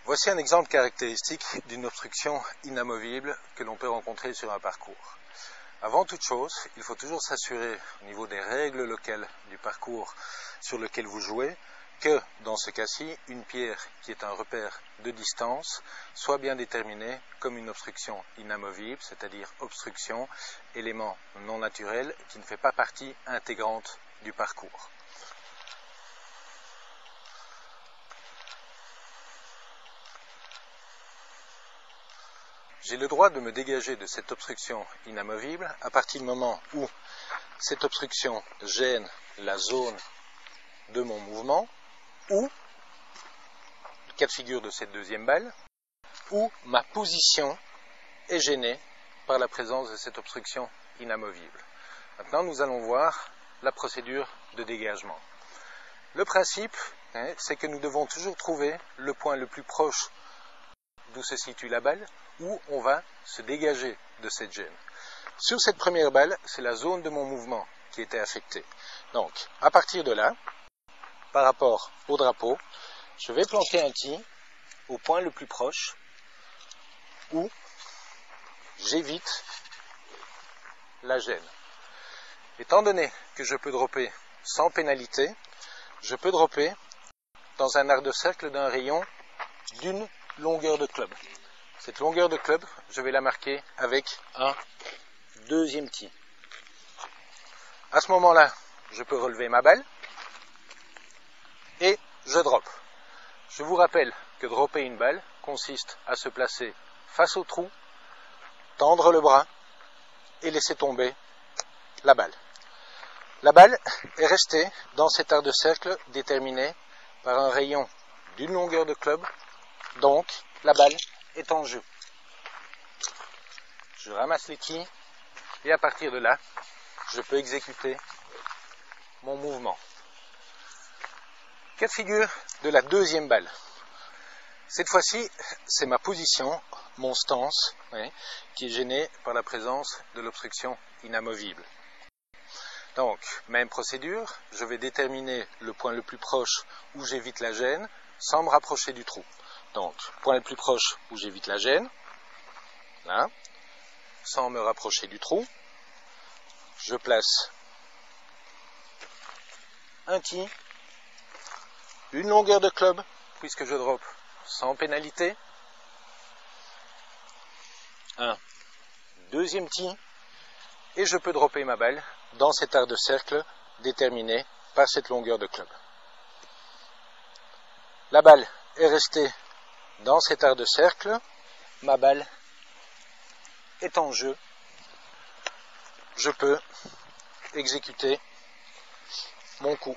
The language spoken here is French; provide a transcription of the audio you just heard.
Voici un exemple caractéristique d'une obstruction inamovible que l'on peut rencontrer sur un parcours. Avant toute chose, il faut toujours s'assurer au niveau des règles locales du parcours sur lequel vous jouez que, dans ce cas-ci, une pierre qui est un repère de distance soit bien déterminée comme une obstruction inamovible, c'est-à-dire obstruction, élément non naturel qui ne fait pas partie intégrante du parcours. J'ai le droit de me dégager de cette obstruction inamovible à partir du moment où cette obstruction gêne la zone de mon mouvement ou, cas de figure de cette deuxième balle, où ma position est gênée par la présence de cette obstruction inamovible. Maintenant, nous allons voir la procédure de dégagement. Le principe, c'est que nous devons toujours trouver le point le plus proche d'où se situe la balle, où on va se dégager de cette gêne. Sur cette première balle, c'est la zone de mon mouvement qui était affectée. Donc, à partir de là, par rapport au drapeau, je vais planter un tee au point le plus proche où j'évite la gêne. Étant donné que je peux dropper sans pénalité, je peux dropper dans un arc de cercle d'un rayon d'une longueur de club. Cette longueur de club, je vais la marquer avec un deuxième tee. À ce moment-là, je peux relever ma balle et je drop. Je vous rappelle que dropper une balle consiste à se placer face au trou, tendre le bras et laisser tomber la balle. La balle est restée dans cet arc de cercle déterminé par un rayon d'une longueur de club, donc la balle est en jeu. Je ramasse les quilles et à partir de là, je peux exécuter mon mouvement. Cas de figure de la deuxième balle. Cette fois-ci, c'est ma position, mon stance, qui est gênée par la présence de l'obstruction inamovible. Donc, même procédure, je vais déterminer le point le plus proche où j'évite la gêne sans me rapprocher du trou. Donc, point le plus proche où j'évite la gêne, là, sans me rapprocher du trou, je place un tee, une longueur de club, puisque je drop sans pénalité, un deuxième tee, et je peux dropper ma balle dans cet arc de cercle déterminé par cette longueur de club. La balle est restée dans cet arc de cercle, ma balle est en jeu, je peux exécuter mon coup.